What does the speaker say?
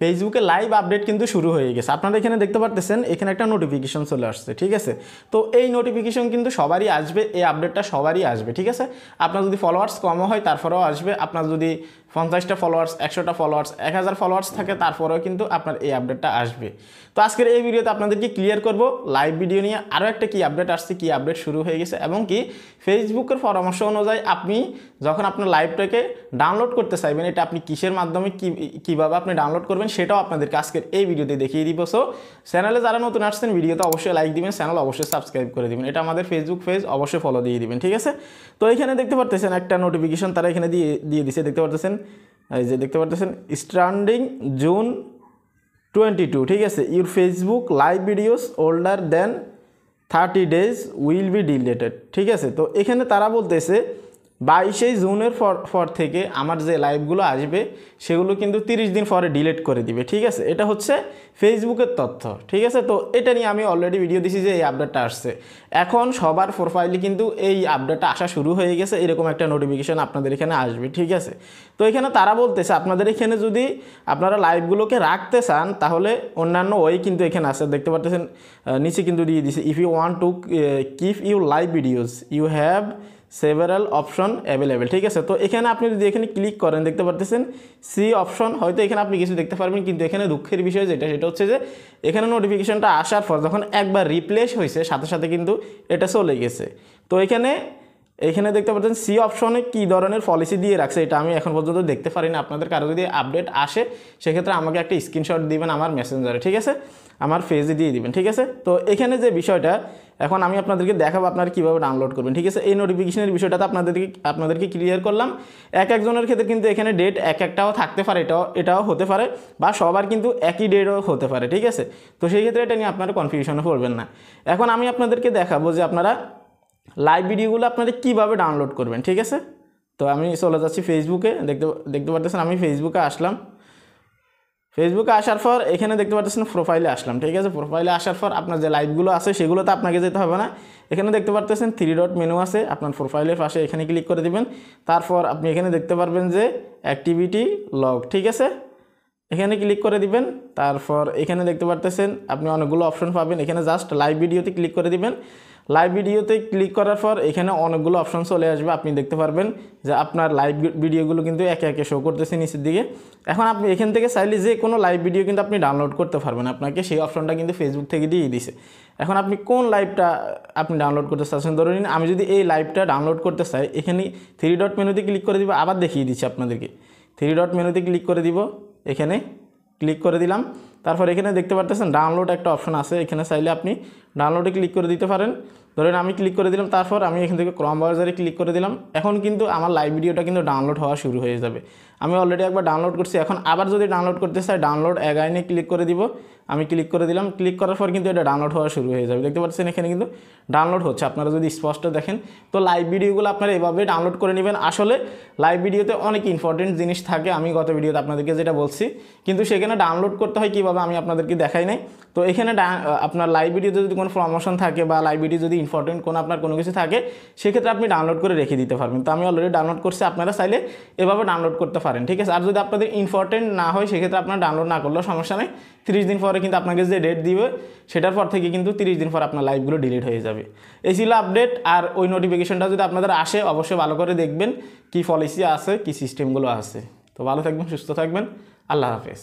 ফেসবুকে live update কিন্তু শুরু হয়ে গেছে। আপনারা এখানে দেখতে পারতেছেন, এখানে একটা নোটিফিকেশন চলে আসছে, ঠিক আছে। তো এই নোটিফিকেশন কিন্তু সবারই আসবে, এই আপডেটটা সবারই আসবে, ঠিক আছে। আপনার যদি ফলোয়ার্স কমও হয় তারপরেও আসবে, আপনার যদি 50টা ফলোয়ার্স, 100টা ফলোয়ার্স, 1000 ফলোয়ার্স থাকে তারপরেও কিন্তু আপনার এই আপডেটটা আসবে। তো আজকের এই ভিডিওতে আপনাদেরকে ক্লিয়ার করব লাইভ ভিডিও নিয়ে আরও একটা কি আপডেট আসছে, কি আপডেট শুরু হয়ে গেছে, এবং কি ফেসবুকের পরামর্শ অনুযায়ী আপনি যখন আপনার লাইভটাকে ডাউনলোড করতে চাইবেন, এটা আপনি কিসের মাধ্যমে কীভাবে আপনি ডাউনলোড করবেন সেটাও আপনাদেরকে আজকের এই ভিডিওতে দেখিয়ে দিব। সো চ্যানেলে যারা নতুন আসছেন ভিডিওতে অবশ্যই লাইক দিবেন, চ্যানেল অবশ্যই সাবস্ক্রাইব করে দিবেন, এটা আমাদের ফেসবুক পেজ অবশ্যই ফলো দিয়ে দিবেন, ঠিক আছে। তো এখানে দেখতে পারতেছেন একটা নোটিফিকেশন তারা এখানে দিয়ে দিছে, দেখতে পারতেছেন, এই যে দেখতে পারতেছেন স্টার্টিং জুন 22, ঠিক আছে, your Facebook live videos older than 30 days will be deleted, ঠিক আছে। তো এখানে তারা বলতেছে 22 জুনের পর থেকে আমার যে লাইভগুলো আসবে সেগুলো কিন্তু 30 দিন পরে ডিলিট করে দিবে, ঠিক আছে। এটা হচ্ছে ফেসবুকের তথ্য, ঠিক আছে। তো এটা নিয়ে আমি অলরেডি ভিডিও দিছি যে এই আপডেটটা আসছে, এখন সবার প্রোফাইলে কিন্তু এই আপডেটটা আসা শুরু হয়ে গেছে, এরকম একটা নোটিফিকেশান আপনাদের এখানে আসবে, ঠিক আছে। তো এখানে তারা বলতেছে আপনাদের এখানে যদি আপনারা লাইভগুলোকে রাখতে চান তাহলে অন্যান্য ওই কিন্তু এখানে আছে, দেখতে পাচ্ছেন নিচে কিন্তু দিয়ে দিছে, if you want to keep you live videos you have several option available, ঠিক আছে। তো এখানে আপনি যদি এখানে ক্লিক করেন দেখতে পারতেছেন সি অপশন, হয়তো এখানে আপনি কিছু দেখতে পারবেন, কিন্তু এখানে দুঃখের বিষয় সেটা হচ্ছে যে এখানে নোটিফিকেশনটা আসার পর যখন একবার রিপ্লেস হয়েছে সাথে সাথে কিন্তু এটা চলে গেছে। তো এখানে দেখতে পাচ্ছেন সি অপশনে কী ধরনের পলিসি দিয়ে রাখছে এটা আমি এখন পর্যন্ত দেখতে পারি না। আপনাদের কারো যদি আপডেট আসে সেক্ষেত্রে আমাকে একটা স্ক্রিনশট দিবেন আমার মেসেঞ্জারে, ঠিক আছে, আমার পেজে দিয়ে দিবেন, ঠিক আছে। তো এখানে যে বিষয়টা এখন আমি আপনাদেরকে দেখাবো আপনারা কীভাবে ডাউনলোড করবেন, ঠিক আছে। এই নোটিফিকেশনের বিষয়টাতে আপনাদেরকে ক্লিয়ার করলাম। একজনের ক্ষেত্রে কিন্তু এখানে ডেট একটাও থাকতে পারে, এটাও হতে পারে, বা সবার কিন্তু একই ডেটও হতে পারে, ঠিক আছে। তো সেই ক্ষেত্রে এটা নিয়ে আপনারা কনফিউশনে পড়বেন না। এখন আমি আপনাদেরকে দেখাবো যে আপনারা লাইভ ভিডিওগুলো আপনারা কীভাবে ডাউনলোড করবেন, ঠিক আছে। তো আমি চলে যাচ্ছি ফেসবুকে, দেখতে পাচ্ছেন আমি ফেসবুকে আসলাম। ফেসবুকে আসার পর এখানে দেখতে পাচ্ছেন প্রোফাইলে আসলাম, ঠিক আছে। প্রোফাইলে আসার পর আপনার যে লাইভগুলো আছে সেগুলোতে আপনাকে যেতে হবে না, এখানে দেখতে পাচ্ছেন 3 ডট মেনু আছে, আপনার প্রোফাইলের পাশে এখানে ক্লিক করে দিবেন। তারপর আপনি এখানে দেখতে পারবেন যে অ্যাক্টিভিটি লগ, ঠিক আছে, এখানে ক্লিক করে দিবেন। তারপর এখানে দেখতে পারতেছেন আপনি অনেকগুলো অপশন পাবেন, এখানে জাস্ট লাইভ ভিডিওতে ক্লিক করে দিবেন। লাইভ ভিডিওতে ক্লিক করার পর এখানে অনেকগুলো অপশন চলে আসবে, আপনি দেখতে পারবেন যে আপনার লাইভ ভিডিওগুলো কিন্তু একে একে শো করতেছে নিচের দিকে। এখন আপনি এখান থেকে চাইলে যে কোনো লাইভ ভিডিও কিন্তু আপনি ডাউনলোড করতে পারবেন, আপনাকে সেই অপশনটা কিন্তু ফেসবুক থেকে দিয়ে দিছে। এখন আপনি কোন লাইভটা আপনি ডাউনলোড করতে চাচ্ছেন, ধরে নিন আমি যদি এই লাইভটা ডাউনলোড করতে চাই, এখানে 3 ডট মেনুতে ক্লিক করে দিব, আবার দেখিয়ে দিচ্ছি আপনাদেরকে, 3 ডট মেনুতে ক্লিক করে দিব, এখানে ক্লিক করে দিলাম। তারপর এখানে দেখতে পাচ্ছেন ডাউনলোড একটা অপশন আছে, এখানে চাইলে আপনি ডাউনলোডে ক্লিক করে দিতে পারেন। ধরেন আমি ক্লিক করে দিলাম, তারপর আমি এখান থেকে ক্রোম ব্রাউজারে ক্লিক করে দিলাম। এখন কিন্তু আমার লাইভ ভিডিওটা কিন্তু ডাউনলোড হওয়া শুরু হয়ে যাবে। আমি অলরেডি একবার ডাউনলোড করছি, এখন আবার যদি ডাউনলোড করতে চাই ডাউনলোড অ্যাগাইনে ক্লিক করে দিব, আমি ক্লিক করে দিলাম। ক্লিক করার পর কিন্তু এটা ডাউনলোড হওয়া শুরু হয়ে যাবে, দেখতে পাচ্ছেন এখানে কিন্তু ডাউনলোড হচ্ছে, আপনারা যদি স্পষ্ট দেখেন। তো লাইভ ভিডিওগুলো আপনারা এভাবে ডাউনলোড করে নেবেন। আসলে লাইভ ভিডিওতে অনেক ইম্পর্টেন্ট জিনিস থাকে, আমি গত ভিডিওতে আপনাদেরকে যেটা বলছি, কিন্তু সেখানে ডাউনলোড করতে হয় কীভাবে আমি আপনাদেরকে দেখাই নাই। তো এখানে আপনার লাইভ ভিডিওতে যদি কোনো প্রমোশন থাকে বা লাইভ ভিডিও যদি ইম্পর্টেন্ট আপনার কোনো কিছু থাকে সেক্ষেত্রে আপনি ডাউনলোড করে রেখে দিতে পারবেন। তো আমি অলরেডি ডাউনলোড করছি, আপনারা চাইলে এভাবে ডাউনলোড করতে পারেন, ঠিক আছে। আর যদি আপনাদের ইম্পর্টেন্ট না হয় সেক্ষেত্রে আপনার ডাউনলোড না করলেও সমস্যা নেই, 30 দিন পরে কিন্তু আপনাকে যে ডেট দিবে সেটার পর থেকে কিন্তু 30 দিন পর আপনার লাইভগুলো ডিলিট হয়ে যাবে। এই ছিল আপডেট। আর ওই নোটিফিকেশনটা যদি আপনাদের আসে অবশ্যই ভালো করে দেখবেন কী পলিসি আছে, কী সিস্টেমগুলো আছে। তো ভালো থাকবেন, সুস্থ থাকবেন, আল্লাহ হাফেজ।